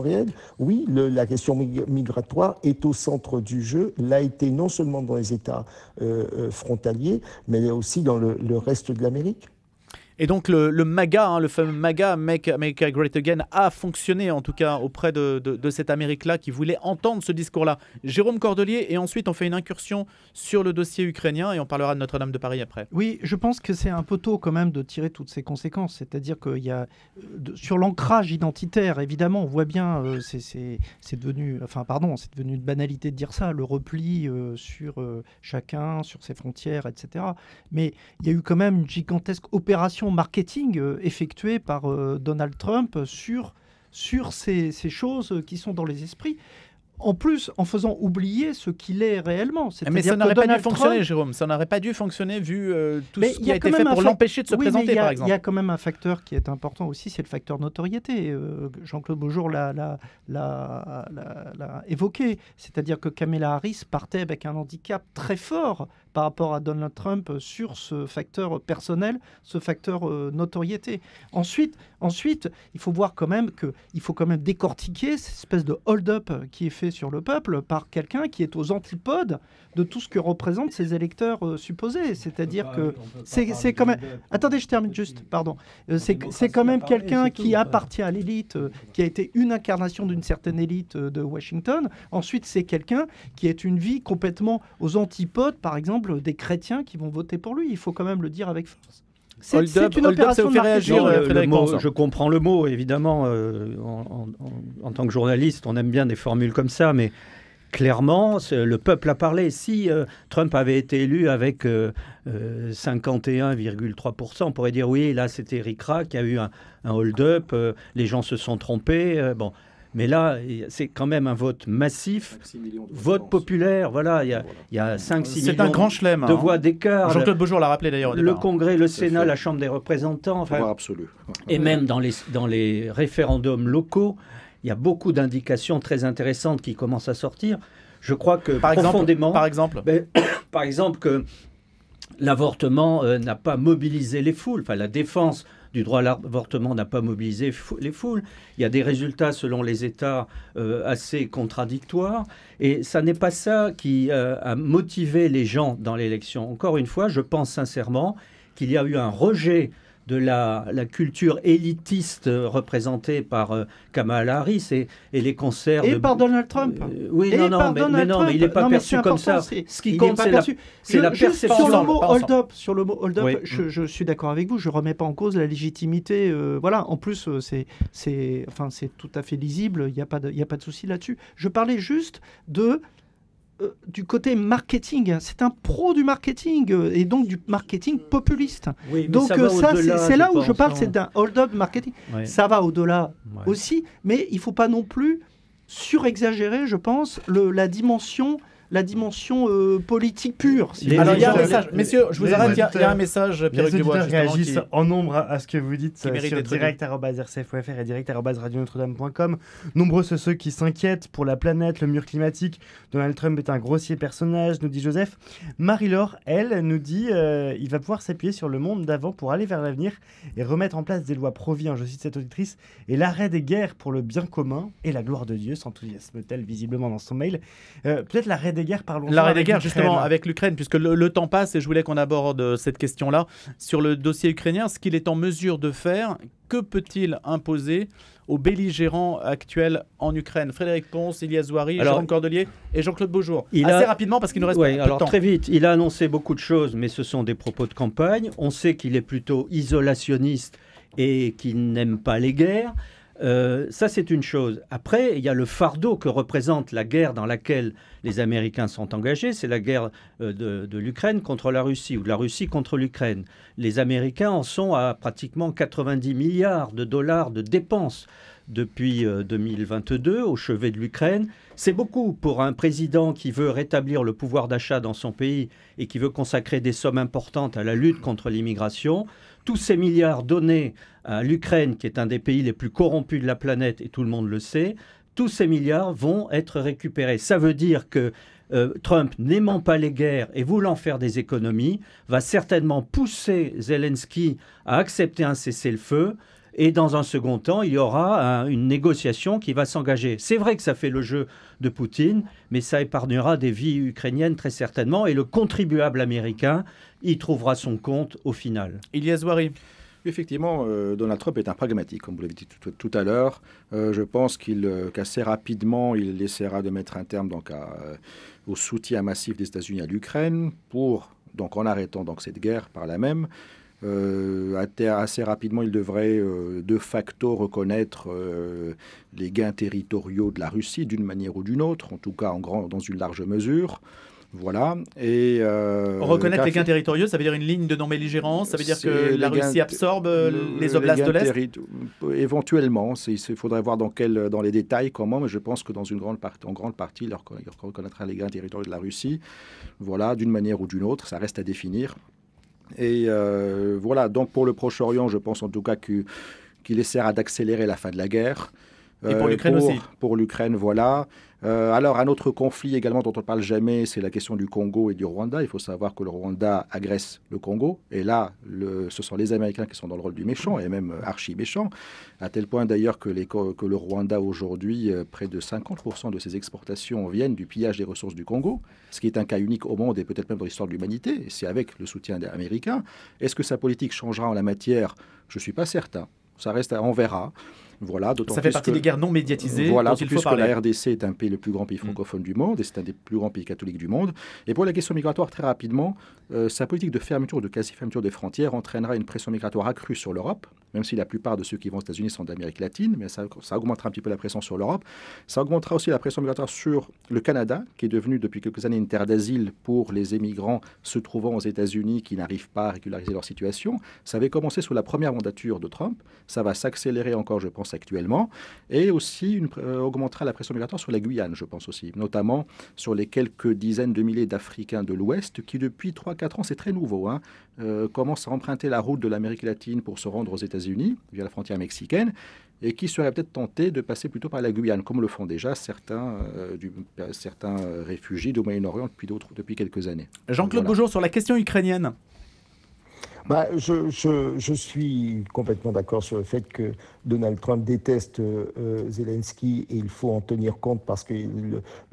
réelles. Oui, la question migratoire est au centre du jeu, l'a été non seulement dans les États frontaliers, mais aussi dans le reste de l'Amérique. Et donc le MAGA, le fameux MAGA, Make America Great Again, a fonctionné en tout cas auprès de cette Amérique-là qui voulait entendre ce discours-là. Jérôme Cordelier, et ensuite on fait une incursion sur le dossier ukrainien et on parlera de Notre-Dame de Paris après. Oui, je pense que c'est un peu tôt quand même de tirer toutes ces conséquences. C'est-à-dire qu'il y a, sur l'ancrage identitaire, évidemment, on voit bien, c'est devenu une banalité de dire ça, le repli sur chacun, sur ses frontières, etc. Mais il y a eu quand même une gigantesque opération marketing effectuée par Donald Trump sur ces choses qui sont dans les esprits. En plus, en faisant oublier ce qu'il est réellement. Mais ça n'aurait pas dû fonctionner, Jérôme. Ça n'aurait pas dû fonctionner vu tout ce qui a été fait pour l'empêcher de se présenter, par exemple. Il y a quand même un facteur qui est important aussi, c'est le facteur notoriété. Jean-Claude Beaujour l'a évoqué. C'est-à-dire que Kamala Harris partait avec un handicap très fort par rapport à Donald Trump sur ce facteur personnel, ce facteur notoriété. Ensuite, il faut voir quand même qu'il faut quand même décortiquer cette espèce de hold-up qui est fait sur le peuple par quelqu'un qui est aux antipodes de tout ce que représentent ces électeurs supposés. C'est-à-dire que c'est quand même... Attendez, je termine juste, pardon. C'est quand même quelqu'un qui appartient à l'élite, qui a été une incarnation d'une certaine élite de Washington. Ensuite, c'est quelqu'un qui est une vie complètement aux antipodes, par exemple, des chrétiens qui vont voter pour lui. Il faut quand même le dire avec force. C'est une opération de marketing. Je comprends le mot, évidemment. En tant que journaliste, on aime bien des formules comme ça, mais clairement, le peuple a parlé. Si Trump avait été élu avec 51,3%, on pourrait dire oui, là c'était ric-rac, il y a eu un hold-up, les gens se sont trompés. Bon. Mais là, c'est quand même un vote massif, vote populaire. Voilà, il y a 5-6 millions c'est un grand chelem, de voix d'écart. Jean-Claude Beaujour l'a rappelé d'ailleurs. Le Congrès, le Sénat, la Chambre des représentants. Enfin, absolu. Et même dans les référendums locaux, il y a beaucoup d'indications très intéressantes qui commencent à sortir. Je crois que profondément... Par exemple que l'avortement n'a pas mobilisé les foules. Enfin, la défense du droit à l'avortement n'a pas mobilisé les foules. Il y a des résultats selon les États assez contradictoires. Et ça n'est pas ça qui a motivé les gens dans l'élection. Encore une fois, je pense sincèrement qu'il y a eu un rejet de la culture élitiste représentée par Kamala Harris et les concerts... Et par Donald Trump. Oui, mais il n'est pas perçu comme ça. Ce qui compte, c'est la perception. Sur le mot hold-up, oui. Je suis d'accord avec vous, je ne remets pas en cause la légitimité. Voilà. En plus, c'est tout à fait lisible, il n'y a pas de souci là-dessus. Je parlais juste du côté marketing. C'est un pro du marketing et donc du marketing populiste. Oui, donc ça, c'est là où je parle, c'est d'un hold-up marketing. Oui. Ça va au-delà aussi, mais il ne faut pas non plus surexagérer, je pense, la dimension politique pure. Alors, il y a un message. Messieurs, je vous arrête, il y a un message. Les auditeurs réagissent en nombre à ce que vous dites sur direct@rcf.fr et direct@radionotre-dame.com. Nombreux sont ceux qui s'inquiètent pour la planète, le mur climatique. Donald Trump est un grossier personnage, nous dit Joseph. Marie-Laure, elle, nous dit il va pouvoir s'appuyer sur le monde d'avant pour aller vers l'avenir et remettre en place des lois pro-vie, je cite cette auditrice, et l'arrêt des guerres pour le bien commun et la gloire de Dieu, s'enthousiasme-t-elle visiblement dans son mail. Peut-être l'arrêt des guerres, parlons-en. L'arrêt des guerres, justement, avec l'Ukraine, puisque le temps passe et je voulais qu'on aborde cette question-là. Sur le dossier ukrainien, ce qu'il est en mesure de faire, que peut-il imposer aux belligérants actuels en Ukraine? Frédéric Ponce, Ilias Zouari, Jérôme Cordelier et Jean-Claude Beaujour. Assez rapidement, parce qu'il nous reste peu de temps. Très vite, il a annoncé beaucoup de choses, mais ce sont des propos de campagne. On sait qu'il est plutôt isolationniste et qu'il n'aime pas les guerres. Ça, c'est une chose. Après, il y a le fardeau que représente la guerre dans laquelle les Américains sont engagés. C'est la guerre de l'Ukraine contre la Russie ou de la Russie contre l'Ukraine. Les Américains en sont à pratiquement 90 milliards de dollars de dépenses depuis 2022 au chevet de l'Ukraine. C'est beaucoup pour un président qui veut rétablir le pouvoir d'achat dans son pays et qui veut consacrer des sommes importantes à la lutte contre l'immigration. Tous ces milliards donnés à l'Ukraine, qui est un des pays les plus corrompus de la planète, et tout le monde le sait, tous ces milliards vont être récupérés. Ça veut dire que Trump, n'aimant pas les guerres et voulant faire des économies, va certainement pousser Zelensky à accepter un cessez-le-feu. Et dans un second temps, il y aura une négociation qui va s'engager. C'est vrai que ça fait le jeu de Poutine, mais ça épargnera des vies ukrainiennes très certainement. Et le contribuable américain y trouvera son compte au final. Ilias Zouari. Effectivement, Donald Trump est un pragmatique, comme vous l'avez dit tout à l'heure. Je pense qu'assez rapidement, il essaiera de mettre un terme au soutien massif des États-Unis à l'Ukraine, en arrêtant cette guerre par là même. Assez rapidement, il devrait de facto reconnaître les gains territoriaux de la Russie d'une manière ou d'une autre, en tout cas dans une large mesure. Voilà. Et reconnaître les gains territoriaux, ça veut dire une ligne de non-belligérance, ça veut dire que la Russie absorbe les oblasts de l'Est. Éventuellement, il faudrait voir dans les détails comment, mais je pense que en grande partie, il reconnaîtra les gains territoriaux de la Russie. Voilà, d'une manière ou d'une autre, ça reste à définir. Et voilà, donc pour le Proche-Orient, je pense en tout cas qu'il essaiera d'accélérer la fin de la guerre. Et pour l'Ukraine aussi. Pour l'Ukraine, voilà. Alors, un autre conflit également dont on ne parle jamais, c'est la question du Congo et du Rwanda. Il faut savoir que le Rwanda agresse le Congo. Et là, ce sont les Américains qui sont dans le rôle du méchant, et même archi-méchant, à tel point d'ailleurs que le Rwanda, aujourd'hui, près de 50% de ses exportations viennent du pillage des ressources du Congo, ce qui est un cas unique au monde et peut-être même dans l'histoire de l'humanité. C'est avec le soutien américain. Est-ce que sa politique changera en la matière? Je ne suis pas certain. Ça reste, on verra. Voilà, ça fait partie des guerres non médiatisées voilà, dont il faut parler. La RDC est le plus grand pays francophone du monde et c'est un des plus grands pays catholiques du monde. Et pour la question migratoire, très rapidement, sa politique de fermeture ou de quasi-fermeture des frontières entraînera une pression migratoire accrue sur l'Europe, même si la plupart de ceux qui vont aux États-Unis sont d'Amérique latine, mais ça augmentera un petit peu la pression sur l'Europe. Ça augmentera aussi la pression migratoire sur le Canada, qui est devenu depuis quelques années une terre d'asile pour les émigrants se trouvant aux États-Unis qui n'arrivent pas à régulariser leur situation. Ça avait commencé sous la première mandature de Trump. Ça va s'accélérer encore, je pense, actuellement. Et aussi augmentera la pression migratoire sur la Guyane, je pense aussi, notamment sur les quelques dizaines de milliers d'Africains de l'Ouest qui, depuis 3-4 ans, c'est très nouveau, commencent à emprunter la route de l'Amérique latine pour se rendre aux États-Unis via la frontière mexicaine et qui seraient peut-être tentés de passer plutôt par la Guyane, comme le font déjà certains réfugiés du Moyen-Orient depuis quelques années. Jean-Claude Beaujour, sur la question ukrainienne. Je suis complètement d'accord sur le fait que Donald Trump déteste Zelensky et il faut en tenir compte parce que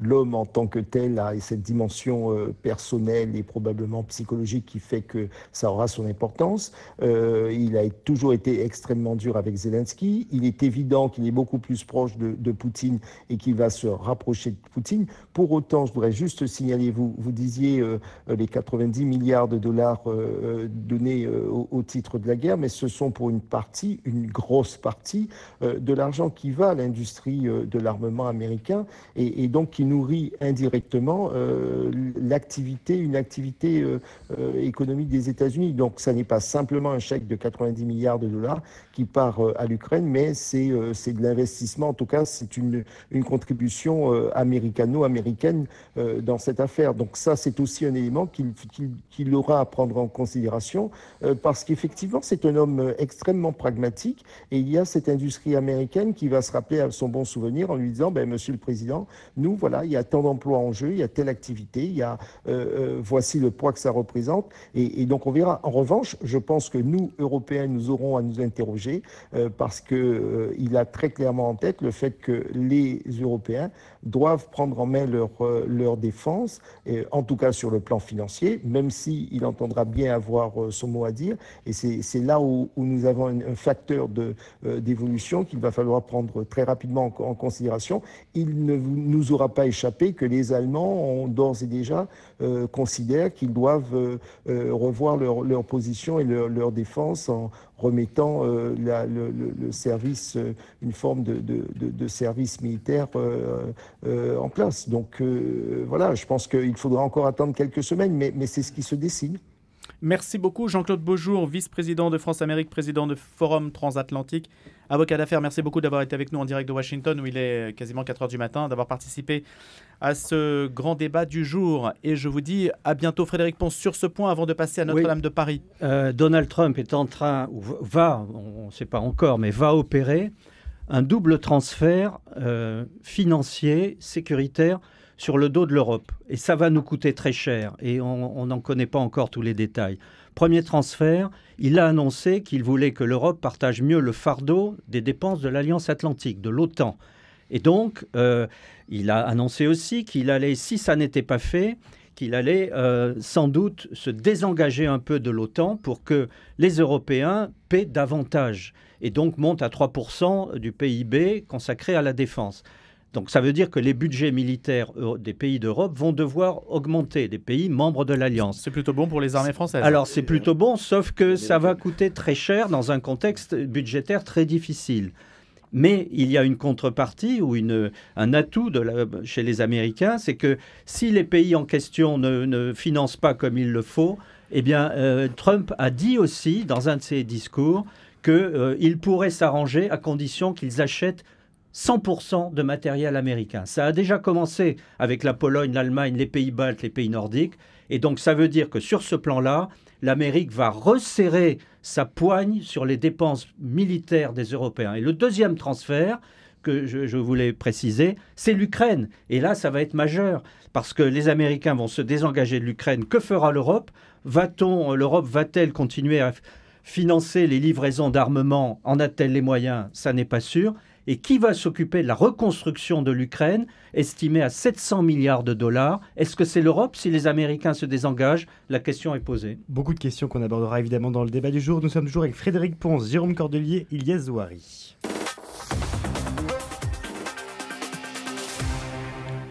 l'homme en tant que tel a cette dimension personnelle et probablement psychologique qui fait que ça aura son importance. Il a toujours été extrêmement dur avec Zelensky. Il est évident qu'il est beaucoup plus proche de Poutine et qu'il va se rapprocher de Poutine. Pour autant, je voudrais juste signaler, vous disiez les 90 milliards de dollars donnés au titre de la guerre, mais ce sont pour une grosse partie de l'argent qui va à l'industrie de l'armement américain et donc qui nourrit indirectement une activité économique des États-Unis. Donc ça n'est pas simplement un chèque de 90 milliards de dollars qui part à l'Ukraine, mais c'est de l'investissement. En tout cas, c'est une contribution américano-américaine dans cette affaire. Donc ça, c'est aussi un élément qu'il aura à prendre en considération parce qu'effectivement, c'est un homme extrêmement pragmatique et il y a cette industrie américaine qui va se rappeler à son bon souvenir en lui disant, Monsieur le Président, nous, voilà, il y a tant d'emplois en jeu, il y a telle activité, il y a voici le poids que ça représente et donc on verra. En revanche, je pense que nous, Européens, nous aurons à nous interroger parce qu'il a très clairement en tête le fait que les Européens doivent prendre en main leur défense, en tout cas sur le plan financier, même s'il entendra bien avoir son mot à dire. Et c'est là où nous avons un facteur d'évolution qu'il va falloir prendre très rapidement en considération. Il ne nous aura pas échappé que les Allemands ont d'ores et déjà considèrent qu'ils doivent revoir leur position et leur défense en remettant le service, une forme de service militaire en place. Donc voilà, je pense qu'il faudra encore attendre quelques semaines, mais c'est ce qui se dessine. Merci beaucoup Jean-Claude Beaujour, vice-président de France-Amérique, président de Forum Transatlantique, avocat d'affaires. Merci beaucoup d'avoir été avec nous en direct de Washington où il est quasiment 4 heures du matin, d'avoir participé à ce grand débat du jour. Et je vous dis à bientôt Frédéric Pons sur ce point avant de passer à Notre-Dame de Paris. Donald Trump est en train, on ne sait pas encore, mais va opérer un double transfert financier, sécuritaire, sur le dos de l'Europe. Et ça va nous coûter très cher. Et on n'en connaît pas encore tous les détails. Premier transfert, il a annoncé qu'il voulait que l'Europe partage mieux le fardeau des dépenses de l'Alliance Atlantique, de l'OTAN. Et donc, il a annoncé aussi qu'il allait, si ça n'était pas fait, qu'il allait sans doute se désengager un peu de l'OTAN pour que les Européens paient davantage. Et donc montent à 3% du PIB consacré à la défense. Donc ça veut dire que les budgets militaires des pays d'Europe vont devoir augmenter, des pays membres de l'Alliance. C'est plutôt bon pour les armées françaises. Alors c'est plutôt bon, sauf que ça va coûter très cher dans un contexte budgétaire très difficile. Mais il y a une contrepartie ou un atout chez les Américains, c'est que si les pays en question ne financent pas comme il le faut, eh bien Trump a dit aussi dans un de ses discours qu'il pourrait s'arranger à condition qu'ils achètent 100% de matériel américain. Ça a déjà commencé avec la Pologne, l'Allemagne, les pays baltes, les pays nordiques. Et donc ça veut dire que sur ce plan-là, l'Amérique va resserrer sa poigne sur les dépenses militaires des Européens. Et le deuxième transfert, que je voulais préciser, c'est l'Ukraine. Et là, ça va être majeur, parce que les Américains vont se désengager de l'Ukraine. Que fera l'Europe ? L'Europe va-t-elle continuer à financer les livraisons d'armement ? En a-t-elle les moyens ? Ça n'est pas sûr. Et qui va s'occuper de la reconstruction de l'Ukraine, estimée à 700 milliards de dollars ? Est-ce que c'est l'Europe si les Américains se désengagent ? La question est posée. Beaucoup de questions qu'on abordera évidemment dans le débat du jour. Nous sommes toujours avec Frédéric Ponce, Jérôme Cordelier, Ilyes Zouari.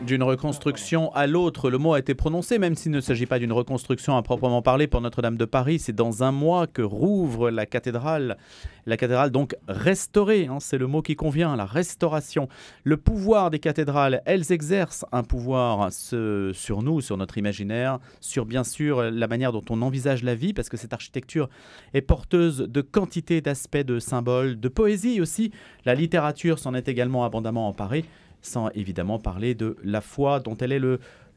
D'une reconstruction à l'autre, le mot a été prononcé, même s'il ne s'agit pas d'une reconstruction à proprement parler pour Notre-Dame de Paris. C'est dans un mois que rouvre la cathédrale donc restaurée, hein, c'est le mot qui convient, la restauration. Le pouvoir des cathédrales, elles exercent un pouvoir sur nous, sur notre imaginaire, sur bien sûr la manière dont on envisage la vie, parce que cette architecture est porteuse de quantité d'aspects, de symboles, de poésie aussi. La littérature s'en est également abondamment emparée, sans évidemment parler de la foi dont elle est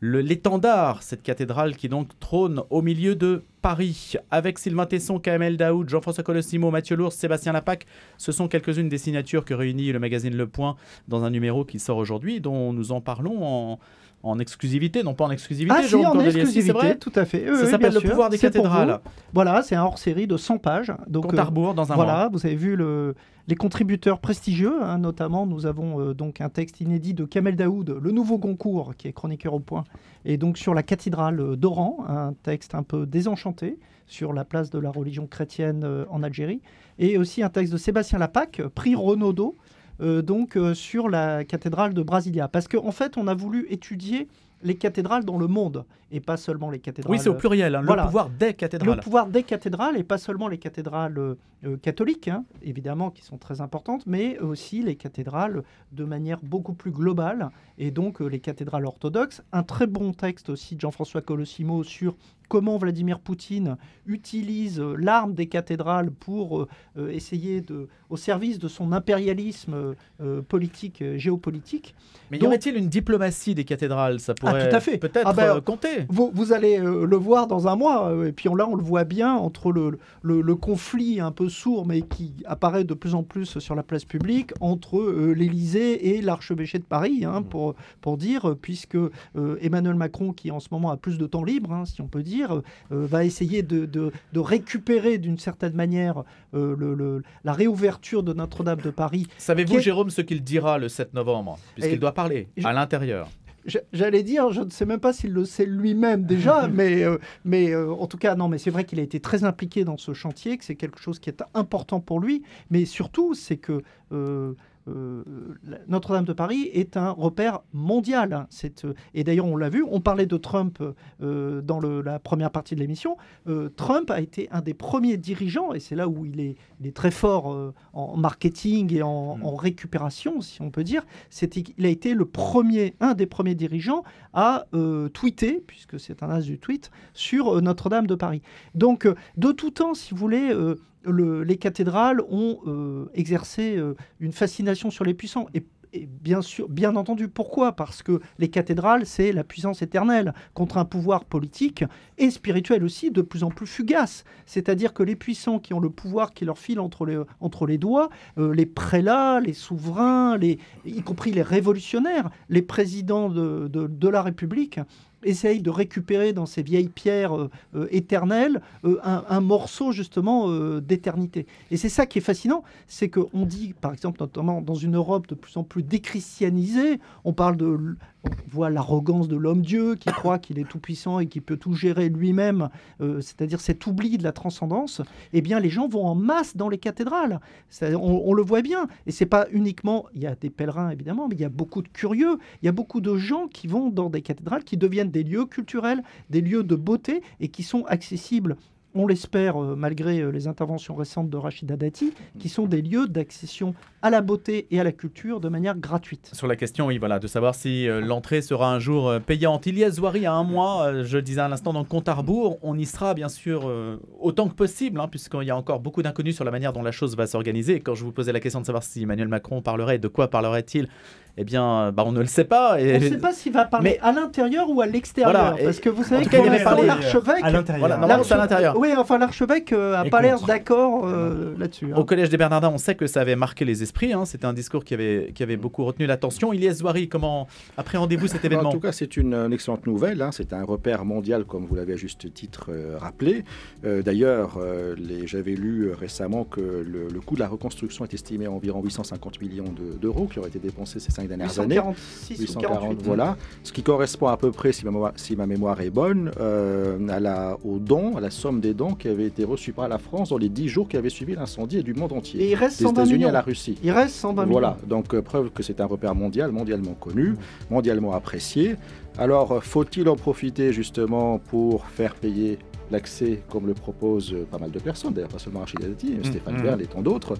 l'étendard, cette cathédrale qui donc trône au milieu de Paris. Avec Sylvain Tesson, Kamel Daoud, Jean-François Colosimo, Mathieu Lours, Sébastien Lapac, ce sont quelques-unes des signatures que réunit le magazine Le Point dans un numéro qui sort aujourd'hui, dont nous en parlons en exclusivité, non pas en exclusivité, Ah si, en exclusivité, c'est vrai, tout à fait. Ça s'appelle Le pouvoir des cathédrales. Voilà, c'est un hors-série de 100 pages. Donc, compte à rebours dans un mois. Voilà, vous avez vu les contributeurs prestigieux, hein, notamment nous avons donc un texte inédit de Kamel Daoud, le nouveau Goncourt, qui est chroniqueur au Point, et donc sur la cathédrale d'Oran, un texte un peu désenchanté sur la place de la religion chrétienne en Algérie, et aussi un texte de Sébastien Lapac, prix Renaudot, sur la cathédrale de Brasilia. Parce qu'en fait, on a voulu étudier les cathédrales dans le monde, et pas seulement les cathédrales... Oui, c'est au pluriel, hein, voilà. Le pouvoir des cathédrales. Le pouvoir des cathédrales, et pas seulement les cathédrales catholiques, hein, évidemment, qui sont très importantes, mais aussi les cathédrales de manière beaucoup plus globale, et donc les cathédrales orthodoxes. Un très bon texte aussi de Jean-François Colosimo sur comment Vladimir Poutine utilise l'arme des cathédrales pour essayer au service de son impérialisme politique, géopolitique. Mais y aurait-il une diplomatie des cathédrales ? Ça pourrait tout à fait. peut-être compter. Vous allez le voir dans un mois, et puis là on le voit bien entre le conflit un peu sourd, mais qui apparaît de plus en plus sur la place publique, entre l'Élysée et l'archevêché de Paris, hein, pour dire, puisque Emmanuel Macron, qui en ce moment a plus de temps libre, hein, si on peut dire, va essayer de récupérer d'une certaine manière la réouverture de Notre-Dame de Paris. Savez-vous, Jérôme, ce qu'il dira le 7 novembre, puisqu'il doit parler à l'intérieur? J'allais dire, je ne sais même pas s'il le sait lui-même déjà, mais en tout cas, non, mais c'est vrai qu'il a été très impliqué dans ce chantier, que c'est quelque chose qui est important pour lui, mais surtout, c'est que Notre-Dame de Paris est un repère mondial. Hein. Et d'ailleurs, on l'a vu, on parlait de Trump dans la première partie de l'émission. Trump a été un des premiers dirigeants, et c'est là où il est très fort en marketing et en récupération, si on peut dire. Il a été un des premiers dirigeants à tweeter, puisque c'est un as du tweet, sur Notre-Dame de Paris. Donc, de tout temps, si vous voulez... les cathédrales ont exercé une fascination sur les puissants. Et bien entendu, pourquoi ? Parce que les cathédrales, c'est la puissance éternelle contre un pouvoir politique et spirituel aussi de plus en plus fugace. C'est-à-dire que les puissants qui ont le pouvoir qui leur file entre les doigts, les prélats, les souverains, y compris les révolutionnaires, les présidents de la République, essaye de récupérer dans ces vieilles pierres éternelles un morceau justement d'éternité. Et c'est ça qui est fascinant, c'est qu'on dit, par exemple, notamment dans une Europe de plus en plus déchristianisée, on voit l'arrogance de l'homme-dieu qui croit qu'il est tout-puissant et qui peut tout gérer lui-même, c'est-à-dire cet oubli de la transcendance. Eh bien, les gens vont en masse dans les cathédrales. On le voit bien. Et c'est pas uniquement... Il y a des pèlerins, évidemment, mais il y a beaucoup de curieux. Il y a beaucoup de gens qui vont dans des cathédrales, qui deviennent des lieux culturels, des lieux de beauté et qui sont accessibles, on l'espère, malgré les interventions récentes de Rachida Dati, qui sont des lieux d'accession à la beauté et à la culture de manière gratuite. Sur la question, oui, voilà, de savoir si l'entrée sera un jour payante. Ilyes Zouari, à un mois, je le disais à l'instant, dans le compte à rebours, on y sera bien sûr autant que possible, hein, puisqu'il y a encore beaucoup d'inconnus sur la manière dont la chose va s'organiser. Et quand je vous posais la question de savoir si Emmanuel Macron parlerait, de quoi parlerait-il, eh bien, on ne le sait pas. Et... On ne sait pas s'il va parler à l'intérieur ou à l'extérieur. Voilà, parce que vous savez qu'il avait parlé l'archevêque à l'intérieur. Voilà, normalement, c'est à l'intérieur. Oui, enfin l'archevêque n'a Et pas l'air contre. d'accord là-dessus. hein. Au Collège des Bernardins, on sait que ça avait marqué les esprits. C'était un discours qui avait beaucoup retenu l'attention. Ilyes Zouari, comment appréhendez-vous cet En événement? tout cas, c'est une excellente nouvelle. C'est un repère mondial, comme vous l'avez à juste titre rappelé. D'ailleurs, j'avais lu récemment que le coût de la reconstruction est estimé à environ 850 millions d'euros qui auraient été dépensés ces 5 dernières années. 846 ou 48. Voilà. Ce qui correspond à peu près, si ma mémoire est bonne, à la somme des dons qui avaient été reçus par la France dans les 10 jours qui avaient suivi l'incendie et du monde entier. Et il reste Des 120 États-Unis millions. à la Russie. Il reste 120 Voilà, donc preuve que c'est un repère mondialement connu, mondialement apprécié. Alors, faut-il en profiter justement pour faire payer l'accès, comme le proposent pas mal de personnes, d'ailleurs pas seulement Archidati, Stéphane Bern et tant d'autres.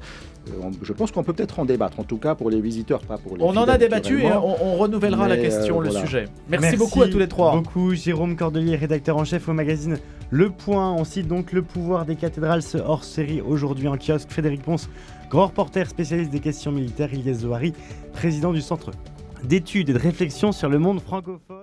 Je pense qu'on peut peut-être en débattre, en tout cas pour les visiteurs, pas pour les On en a fidèles, débattu et naturellement. on renouvellera la Mais, question, le voilà. sujet. Merci beaucoup à tous les trois. Beaucoup, Jérôme Cordelier, rédacteur en chef au magazine Le Point. On cite donc Le pouvoir des cathédrales, ce hors-série aujourd'hui en kiosque. Frédéric Ponce, grand reporter spécialiste des questions militaires. Ilyes Zouari, président du Centre d'études et de réflexion sur le monde francophone.